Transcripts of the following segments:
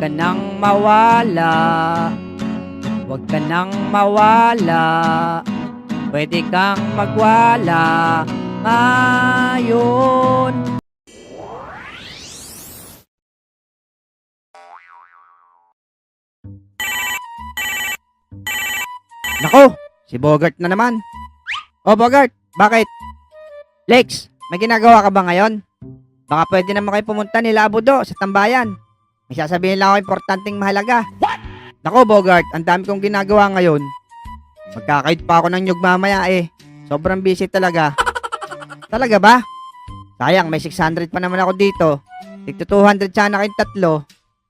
ka nang mawala. Huwag ka nang mawala. Pwede kang magwala ngayon. Nako, si Bogart na naman. Oh, Bogart, bakit? Lex, may ginagawa ka ba ngayon? Baka pwede naman kayo pumunta nila Abudo sa tambayan. May sasabihin lang ako importanteng mahalaga. Nako, Bogart, ang dami kong ginagawa ngayon. Magkakait pa ako ng nyug mamaya eh. Sobrang busy talaga. Talaga ba? Sayang, may 600 pa naman ako dito. Tigto 200 sana kayong tatlo.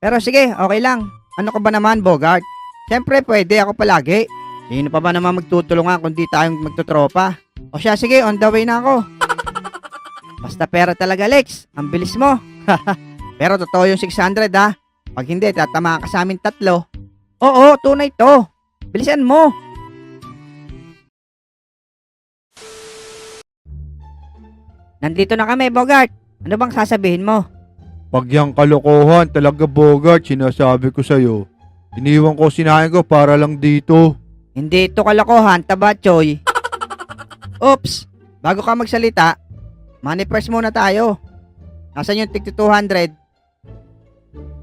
Pero sige, okay lang. Ano ka ba naman, Bogart? Siyempre, pwede ako palagi. Sino pa ba naman magtutulungan kung di tayong magtutropa? O siya, sige, on the way na ako. Basta pera talaga, Lex. Ang bilis mo. Pero totoo yung 600 ha. Pag hindi, tatamaan ka sa amin tatlo. Oo, tunay to. Bilisan mo. Nandito na kami, Bogart. Ano bang sasabihin mo? Pag yung kalokohan talaga, Bogart, sinasabi ko sa'yo. Iniwan ko sinahin ko para lang dito. Hindi ito kalokohan, taba, Choy. Oops, bago ka magsalita, money first muna tayo. Nasaan yung tig 200?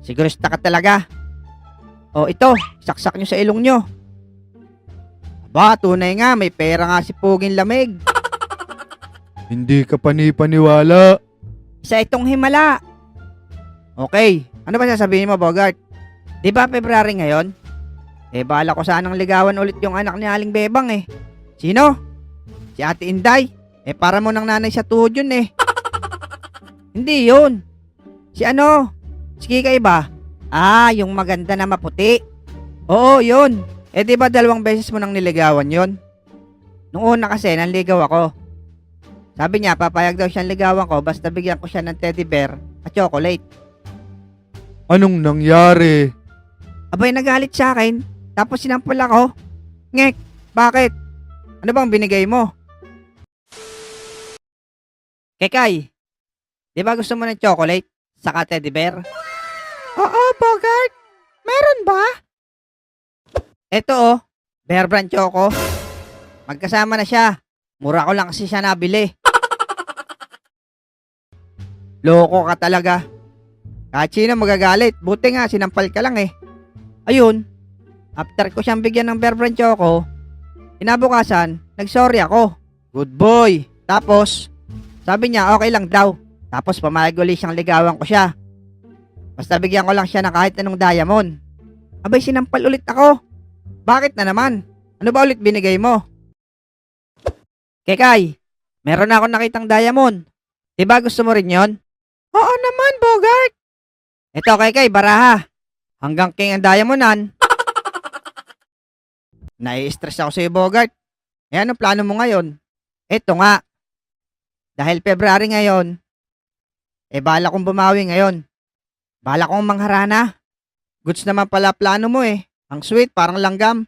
Sigurista ka talaga. O ito, saksak nyo sa ilong nyo. Aba, tunay nga, may pera nga si Puging Lamig. Hindi ka panipaniwala. Isa itong himala. Okay, ano ba sasabihin mo, Bogart? Di ba February ngayon? Eh, bala ko sanang ligawan ulit yung anak ni Aling Bebang eh. Sino? Si Ate Inday. Eh, para mo ng nanay sa tuhod yun eh. Hindi yun. Si ano? Si Kikay ba? Ah, yung maganda na maputi. Oo, yun. Eh, di ba 2 beses mo nang niligawan yun? Nung una kasi, nanligaw ako. Sabi niya, papayag daw siyang ligawan ko basta bigyan ko siya ng teddy bear at chocolate. Anong nangyari? Abay, nagalit sa akin. Tapos sinampal ako. Ngek, bakit? Ano bang binigay mo? Kekay, di ba gusto mo ng chocolate? Saka teddy bear? Oo, Bogart. Meron ba? Eto oh, Bear Brand Choco. Magkasama na siya. Mura ko lang kasi siya nabili. Loko ka talaga. Kahit sino magagalit. Buti nga, sinampal ka lang eh. Ayun, after ko siyang bigyan ng Bear Brand Choco, kinabukasan, nagsorry ako. Good boy. Tapos, sabi niya okay lang daw. Tapos pumayag ulit siyang ligawan ko siya. Basta bigyan ko lang siya ng kahit anong diamond. Abay, sinampal ulit ako. Bakit na naman? Ano ba ulit binigay mo? Kekay, meron na akong nakitang diamond. Diba gusto mo rin yon? Oo naman, Bogart. Ito, Kekay, baraha. Hanggang king ang diamondan. Nai-stress ako sa iyo, Bogart. Eh, ano plano mo ngayon? Eto nga. Dahil February ngayon, eh bala kong bumawi ngayon. Bala kong mangharana. Goods naman pala plano mo eh. Ang sweet, parang langgam.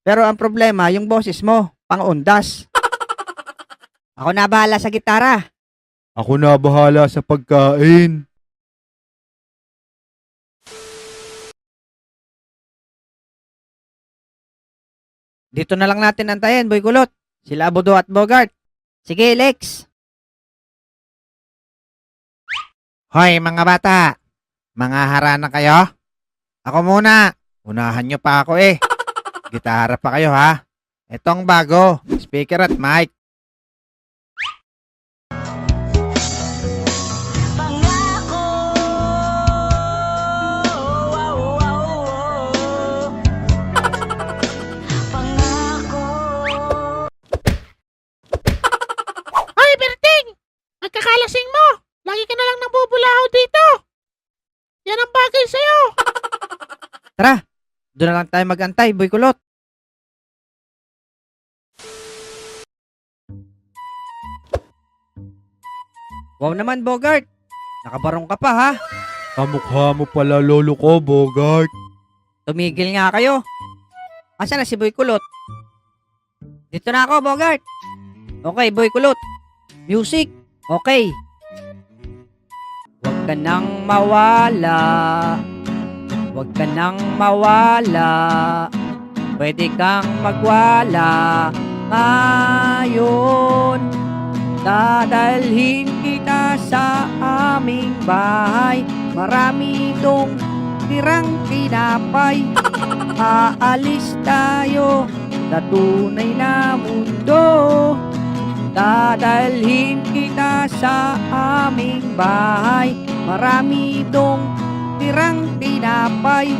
Pero ang problema, yung boses mo, pang-undas. Ako na bahala sa gitara. Ako na bahala sa pagkain. Dito na lang natin antayin, Boy Kulot. Sila Abudo at Bogart. Sige, Lex. Hoy mga bata, mga harana kayo? Ako muna, unahan nyo pa ako eh. Gitara pa kayo ha. Itong bago, speaker at mic. Hoy, Berting! Magkakalasing mo! Lagi ka na lang nabubulahaw dito! Yan ang bagay sa'yo! Tara, doon na lang tayo magantay, Boy Kulot. Wow naman, Bogart. Nakabarong ka pa, ha? Kamukha mo pala lolo ko, Bogart. Tumigil nga kayo. Asa na si Boy Kulot? Dito na ako, Bogart. Okay, Boy Kulot. Music. Okay. Huwag ka nang mawala. Huwag ka nang mawala, pwede kang magwala ngayon. Dadalhin kita sa aming bahay, marami itong tirang tinapay. Aalis tayo sa tunay na mundo. Dadalhin kita sa aming bahay, marami itong tirang tinapay.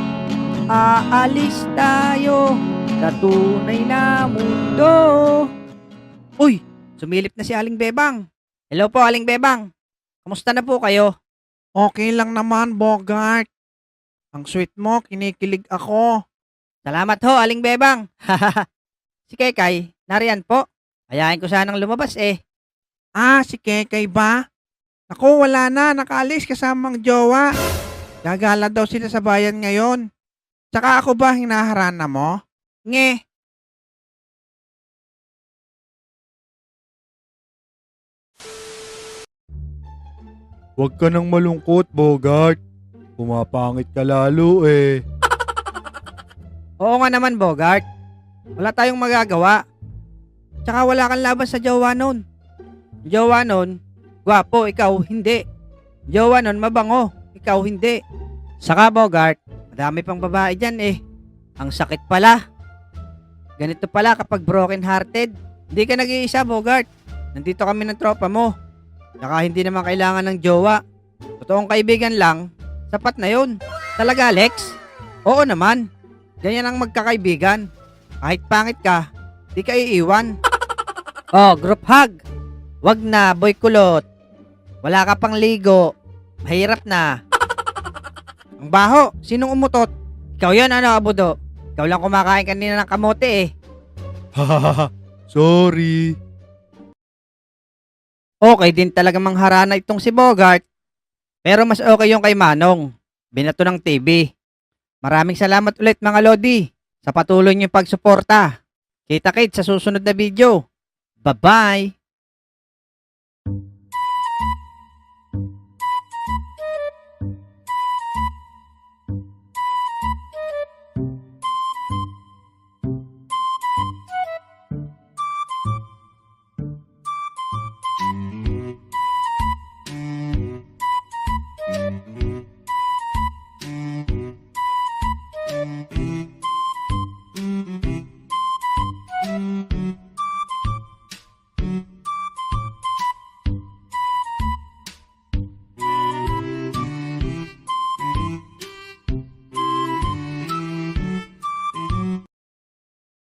Aalis tayo sa tunay na mundo. Uy, sumilip na si Aling Bebang. Hello po, Aling Bebang. Kamusta na po kayo? Okay lang naman, Bogart. Ang sweet mo, kinikilig ako. Salamat ho, Aling Bebang. Si Kekay, nariyan po. Ayahin ko sanang lumabas eh. Ah, si Kekay ba? Naku, wala na. Nakaalis kasamang jowa. Gagala daw sila sa bayan ngayon. Tsaka ako ba hinaharana mo? Nge. Huwag ka nang malungkot, Bogart. Pumapangit ka lalo eh. Oo nga naman, Bogart. Wala tayong magagawa. Tsaka wala kang laban sa jowa nun. Jowa nun, gwapo, ikaw hindi. Jowa nun, mabango, ikaw hindi. Saka, Bogart, madami pang babae dyan eh. Ang sakit pala. Ganito pala kapag broken hearted. Hindi ka nag-iisa, Bogart. Nandito kami ng tropa mo. Tsaka hindi naman kailangan ng jowa. Totoong kaibigan lang, sapat na yun. Talaga, Alex? Oo naman. Ganyan ang magkakaibigan. Kahit pangit ka, di ka iiwan. Oh, group hug. Wag na, boy kulot. Wala ka pang ligo. Mahirap na. Ang baho, sinong umutot? Ikaw yan, ano, Abudo? Ikaw lang kumakain kanina ng kamote eh. Hahaha, sorry. Okay din talaga mangharana itong si Bogart. Pero mas okay yung kay Manong. Binato ng TV. Maraming salamat ulit mga Lodi sa patuloy niyong pagsuporta. Kita-kits sa susunod na video. Bye-bye!